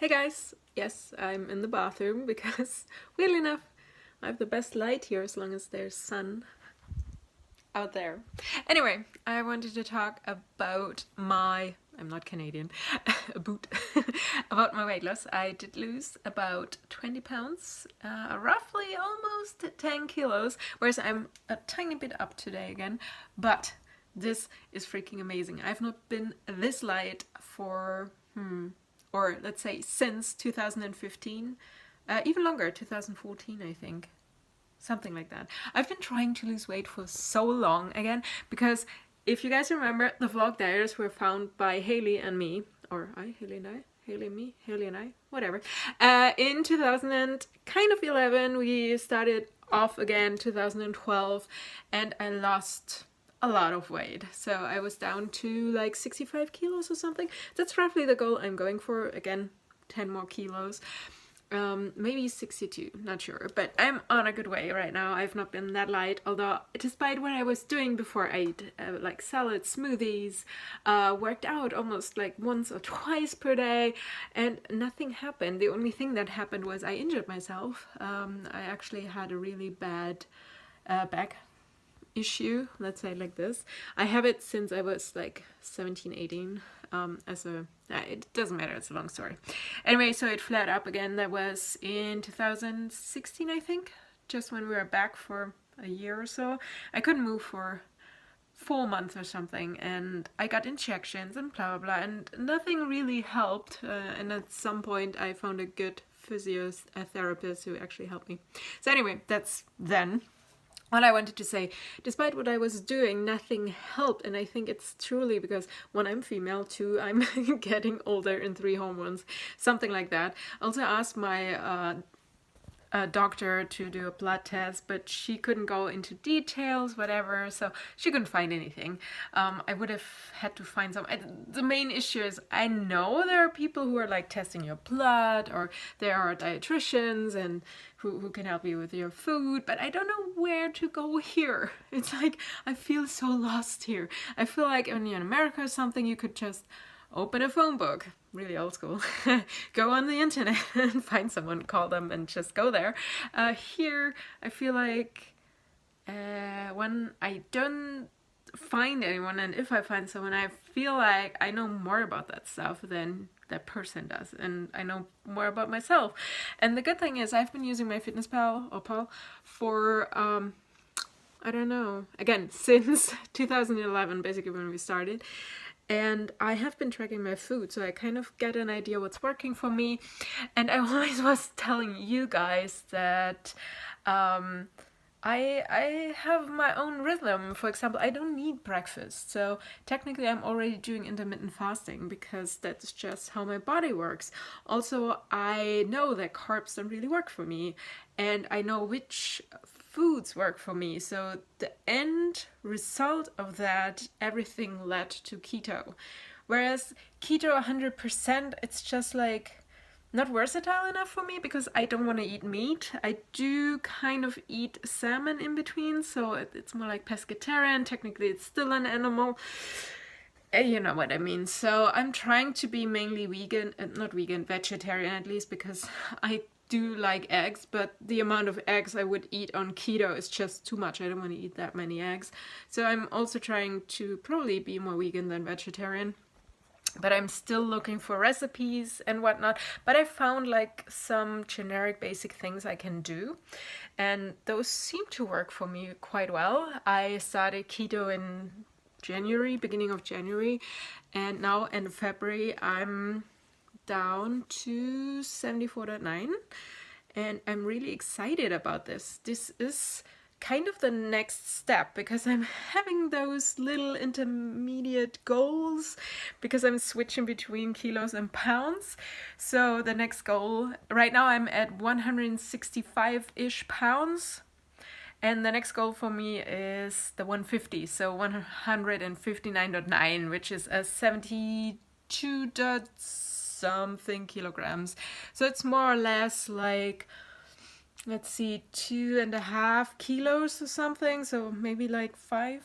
Hey guys! Yes, I'm in the bathroom because, weirdly enough, I have the best light here as long as there's sun out there. Anyway, I wanted to talk about I'm not Canadian, about about my weight loss. I did lose about 20 pounds, roughly almost 10 kilos, whereas I'm a tiny bit up today again, but this is freaking amazing. I've not been this light for, or let's say since 2015, even longer, 2014 I think. Something like that. I've been trying to lose weight for so long again because if you guys remember, the vlog diaries were found by Haley and me, or Haley and I, Haley and me, Haley and I, whatever. In 2011, we started off again, 2012, and I lost a lot of weight. So I was down to like 65 kilos or something. That's roughly the goal I'm going for. Again, 10 more kilos. Maybe 62, not sure, but I'm on a good way right now. I've not been that light, although despite what I was doing before, I ate like salads, smoothies, worked out almost like once or twice per day, and nothing happened. The only thing that happened was I injured myself. I actually had a really bad back issue, let's say like this. I have it since I was like 17, 18. It doesn't matter, it's a long story. Anyway, so it flared up again. That was in 2016, I think, just when we were back for a year or so. I couldn't move for 4 months or something, and I got injections and blah blah blah, and nothing really helped. And at some point I found a good physiotherapist who actually helped me. So anyway, that's then. All I wanted to say, despite what I was doing, nothing helped. And I think it's truly because, one, I'm female, two, I'm getting older in 3 hormones, something like that. Also asked my doctor to do a blood test, but she couldn't go into details, whatever, so she couldn't find anything. I would have had to find some. The main issue is I know there are people who are like testing your blood, or there are dietitians and who can help you with your food, but I don't know where to go here. It's like I feel so lost here. I feel like when you're in America or something, you could just open a phone book, really old school, go on the internet and find someone, call them, and just go there. Here, I feel like when I don't find anyone, and if I find someone, I feel like I know more about that stuff than that person does, and I know more about myself. And the good thing is I've been using MyFitnessPal or Pal for I don't know, again, since 2011, basically when we started. And I have been tracking my food, so I kind of get an idea what's working for me. And I always was telling you guys that I have my own rhythm. For example, I don't need breakfast. So technically I'm already doing intermittent fasting because that's just how my body works. Also, I know that carbs don't really work for me, and I know which foods work for me. So the end result of that, everything led to keto. Whereas keto 100%, it's just like not versatile enough for me because I don't want to eat meat. I do kind of eat salmon in between, so it's more like pescatarian. Technically it's still an animal. You know what I mean. So I'm trying to be mainly vegan, not vegan, vegetarian at least, because I do like eggs, but the amount of eggs I would eat on keto is just too much. I don't want to eat that many eggs. So I'm also trying to probably be more vegan than vegetarian. But I'm still looking for recipes and whatnot. But I found like some generic basic things I can do, and those seem to work for me quite well. I started keto in January, beginning of January, and now in February I'm down to 74.9, and I'm really excited about this. This is kind of the next step because I'm having those little intermediate goals because I'm switching between kilos and pounds. So the next goal, right now I'm at 165-ish pounds, and the next goal for me is the 150, so 159.9, which is a 72 something kilograms. So it's more or less like, let's see, 2.5 kilos or something. So maybe like 5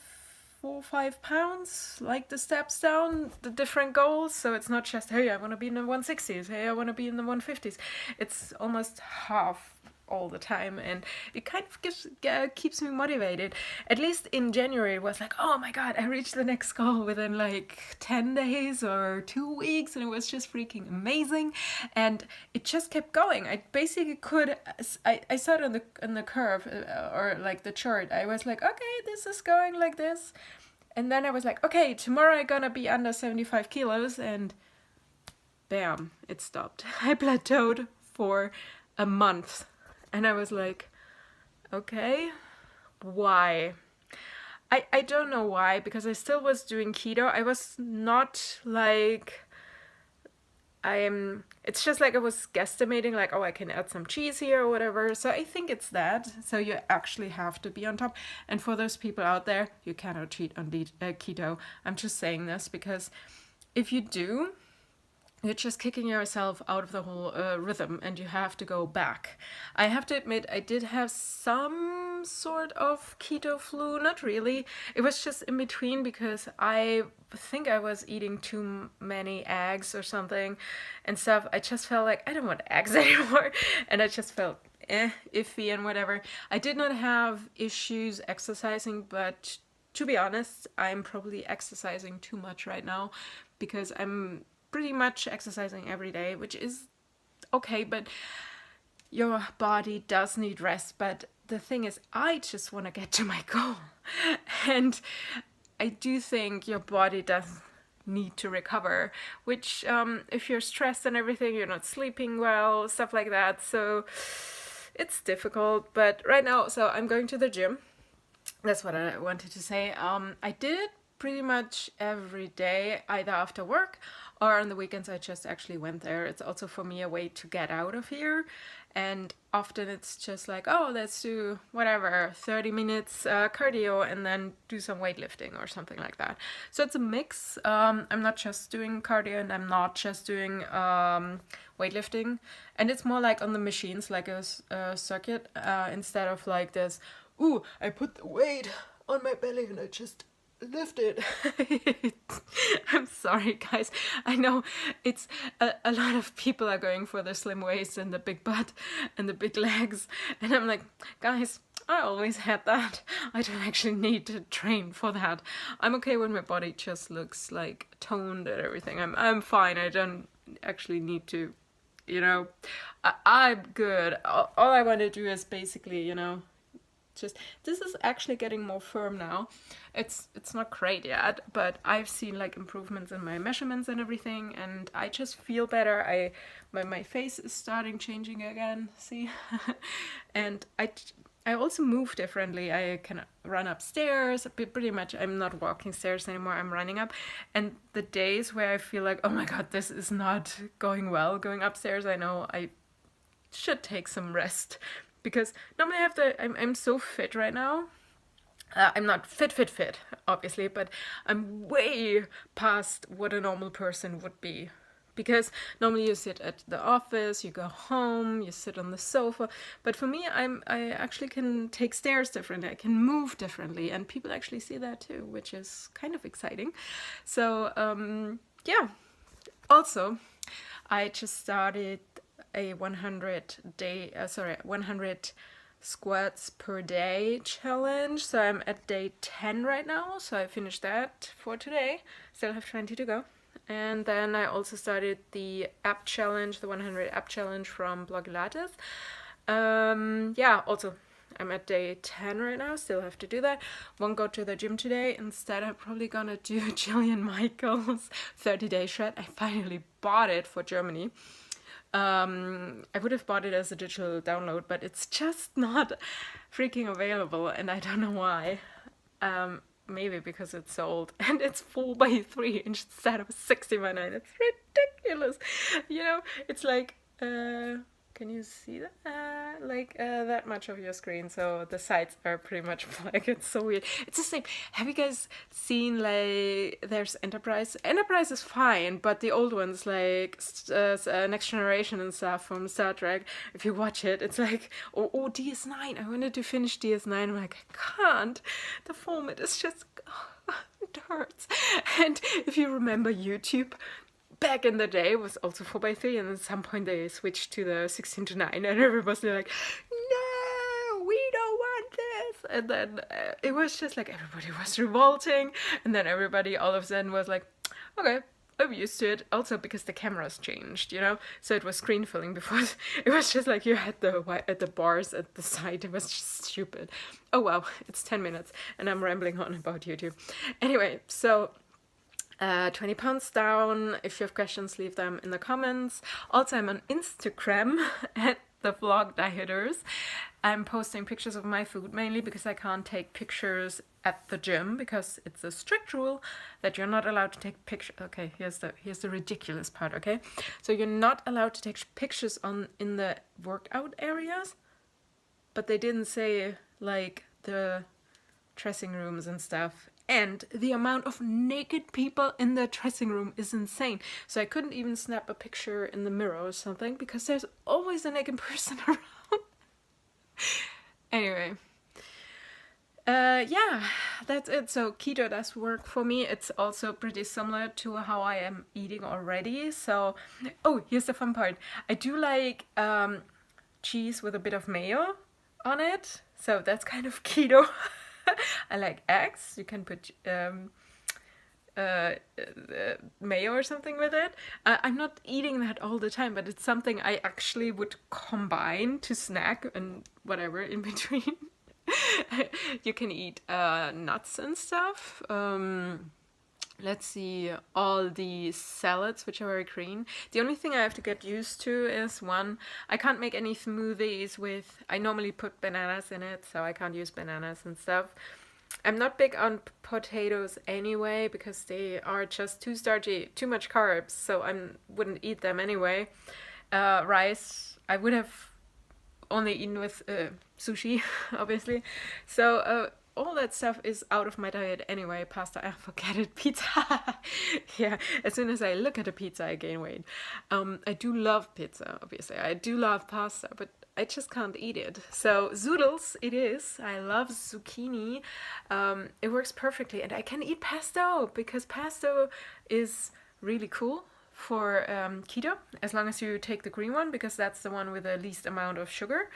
4 or 5 pounds, like the steps down, the different goals. So it's not just, hey, I want to be in the 160s, hey, I want to be in the 150s. It's almost half all the time, and it kind of keeps me motivated. At least in January it was like, oh my god, I reached the next goal within like 10 days or 2 weeks, and it was just freaking amazing, and it just kept going. I basically could, I saw it on the curve, or like the chart. I was like, okay, this is going like this, and then I was like, okay, tomorrow I'm gonna be under 75 kilos, and bam, it stopped. I plateaued for a month. And I was like, okay, why? I don't know why, because I still was doing keto. I was not like, it's just like I was guesstimating, like, oh, I can add some cheese here or whatever. So I think it's that. So you actually have to be on top. And for those people out there, you cannot cheat on keto. I'm just saying this because if you do, you're just kicking yourself out of the whole rhythm, and you have to go back. I have to admit, I did have some sort of keto flu. Not really. It was just in between, because I think I was eating too many eggs or something and stuff. I just felt like I don't want eggs anymore, and I just felt iffy and whatever. I did not have issues exercising, but to be honest, I'm probably exercising too much right now, because I'm pretty much exercising every day, which is okay, but your body does need rest. But the thing is, I just want to get to my goal, and I do think your body does need to recover, which if you're stressed and everything, you're not sleeping well, stuff like that, so it's difficult. But right now, so I'm going to the gym. That's what I wanted to say. I did it pretty much every day, either after work or on the weekends. I just actually went there. It's also for me a way to get out of here, and often it's just like, oh, let's do whatever, 30 minutes cardio and then do some weightlifting or something like that. So it's a mix. I'm not just doing cardio, and I'm not just doing weightlifting, and it's more like on the machines, like a circuit, instead of like this, ooh, I put the weight on my belly and I just lift it. I'm sorry, guys. I know it's a lot of people are going for the slim waist and the big butt and the big legs, and I'm like, guys, I always had that. I don't actually need to train for that. I'm okay when my body just looks like toned and everything. I'm fine. I don't actually need to, I'm good. All I want to do is basically, just, this is actually getting more firm now. It's not great yet, but I've seen like improvements in my measurements and everything, and I just feel better. My face is starting changing again, see? And I also move differently. I can run upstairs, pretty much. I'm not walking stairs anymore, I'm running up. And the days where I feel like, oh my god, this is not going well, going upstairs, I know I should take some rest. Because normally I'm so fit right now. I'm not fit, obviously, but I'm way past what a normal person would be. Because normally you sit at the office, you go home, you sit on the sofa. But for me, I actually can take stairs differently. I can move differently, and people actually see that too, which is kind of exciting. So yeah. Also, I just started a 100 squats per day challenge. So I'm at day 10 right now. So I finished that for today. Still have 20 to go. And then I also started the app challenge, the 100 app challenge from Blogilates. Yeah, also I'm at day 10 right now, still have to do that. Won't go to the gym today. Instead, I'm probably gonna do Jillian Michaels 30-day shred. I finally bought it for Germany. I would have bought it as a digital download, but it's just not freaking available, and I don't know why. Maybe because it's sold, and it's 4x3 instead of 60x9. It's ridiculous. It's like, can you see that? That much of your screen, so the sides are pretty much black. It's so weird. It's the same. Have you guys seen, like, there's Enterprise? Enterprise is fine, but the old ones, like Next Generation and stuff from Star Trek, if you watch it, it's like, oh, DS9. I wanted to finish DS9. I'm like, I can't. The format is just it hurts. And if you remember YouTube, back in the day it was also 4x3, and at some point they switched to the 16:9, and everybody was like, no, we don't want this. And then it was just like everybody was revolting, and then everybody all of a sudden was like, okay, I'm used to it. Also because the cameras changed, you know, so it was screen filling before. It was just like you had the bars at the side. It was just stupid. Oh wow, it's 10 minutes and I'm rambling on about YouTube. Anyway, so 20 pounds down. If you have questions, leave them in the comments. Also, I'm on Instagram at the Vlog Dieters. I'm posting pictures of my food mainly because I can't take pictures at the gym because it's a strict rule that you're not allowed to take pictures. Okay, here's the ridiculous part. Okay, so you're not allowed to take pictures in the workout areas, but they didn't say like the dressing rooms and stuff. And the amount of naked people in the dressing room is insane. So I couldn't even snap a picture in the mirror or something because there's always a naked person around. Anyway, yeah, that's it. So keto does work for me. It's also pretty similar to how I am eating already. So, oh, here's the fun part. I do like cheese with a bit of mayo on it. So that's kind of keto. I like eggs. You can put mayo or something with it. I'm not eating that all the time, but it's something I actually would combine to snack and whatever in between. You can eat nuts and stuff. Let's see, all the salads, which are very green. The only thing I have to get used to is one, I can't make any smoothies with, I normally put bananas in it, so I can't use bananas and stuff. I'm not big on potatoes anyway, because they are just too starchy, too much carbs, so I wouldn't eat them anyway. Rice, I would have only eaten with sushi, obviously. So all that stuff is out of my diet anyway. Pasta, forget it. Pizza. Yeah, as soon as I look at a pizza, I gain weight. I do love pizza, obviously. I do love pasta, but I just can't eat it. So zoodles, it is. I love zucchini. It works perfectly. And I can eat pesto, because pesto is really cool for keto, as long as you take the green one, because that's the one with the least amount of sugar.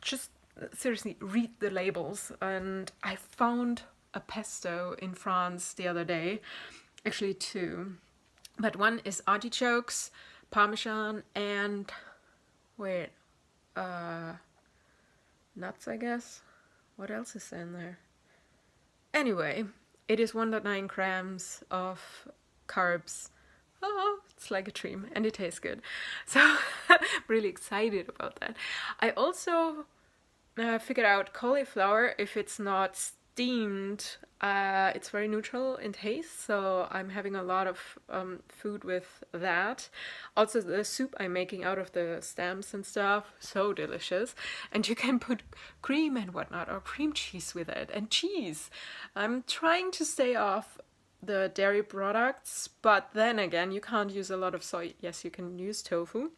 Just seriously, read the labels. And I found a pesto in France the other day, actually two, but one is artichokes, parmesan, and wait, nuts, I guess. What else is in there? Anyway, it is 1.9 grams of carbs. Oh, it's like a dream, and it tastes good. So really excited about that. I also figured out cauliflower, if it's not steamed, it's very neutral in taste, so I'm having a lot of food with that. Also the soup I'm making out of the stems and stuff, so delicious. And you can put cream and whatnot, or cream cheese with it, and cheese. I'm trying to stay off the dairy products, but then again, you can't use a lot of soy. Yes, you can use tofu.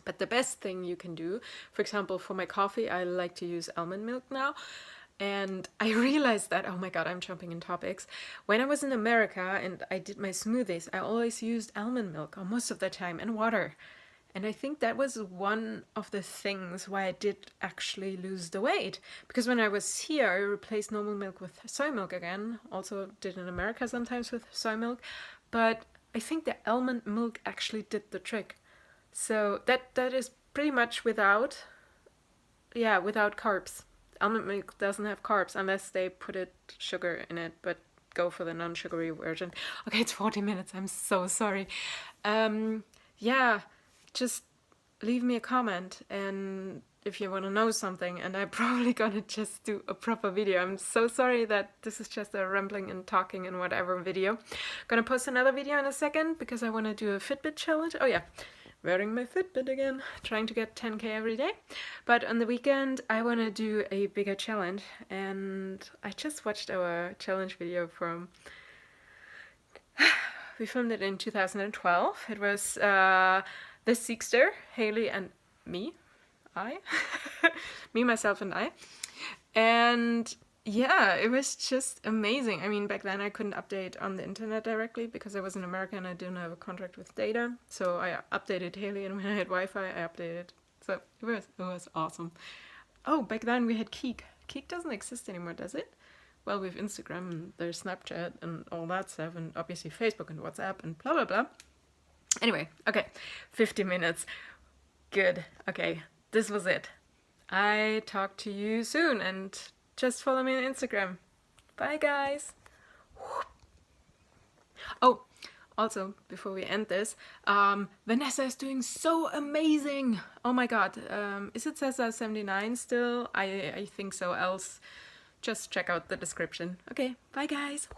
But the best thing you can do, for example, for my coffee, I like to use almond milk now. And I realized that, oh my god, I'm jumping in topics. When I was in America and I did my smoothies, I always used almond milk, or most of the time, and water. And I think that was one of the things why I did actually lose the weight. Because when I was here, I replaced normal milk with soy milk again. Also did in America sometimes with soy milk. But I think the almond milk actually did the trick. So that is pretty much without carbs. Almond milk doesn't have carbs unless they put sugar in it, but go for the non-sugary version. Okay, it's 40 minutes. I'm so sorry. Yeah, just leave me a comment, and if you want to know something, and I'm probably gonna just do a proper video. I'm so sorry that this is just a rambling and talking and whatever video. Gonna post another video in a second because I want to do a Fitbit challenge. Oh yeah, wearing my Fitbit again, trying to get 10k every day. But on the weekend, I want to do a bigger challenge, and I just watched our challenge video from, we filmed it in 2012. It was the Seekster, Haley, and me, me, myself, and I. And Yeah, it was just amazing. I mean, back then I couldn't update on the internet directly because I was in America and I didn't have a contract with data. So I updated Haley, and when I had Wi-Fi, I updated. So it was awesome. Oh, back then we had Keek. Keek doesn't exist anymore, does it? Well, we have Instagram and there's Snapchat and all that stuff, and obviously Facebook and WhatsApp and blah blah blah. Anyway, okay, 50 minutes. Good. Okay, this was it. I talk to you soon, and just follow me on Instagram. Bye, guys. Oh, also, before we end this, Vanessa is doing so amazing. Oh my god. Is it Cesar 79 still? I think so. Else, just check out the description. Okay, bye, guys.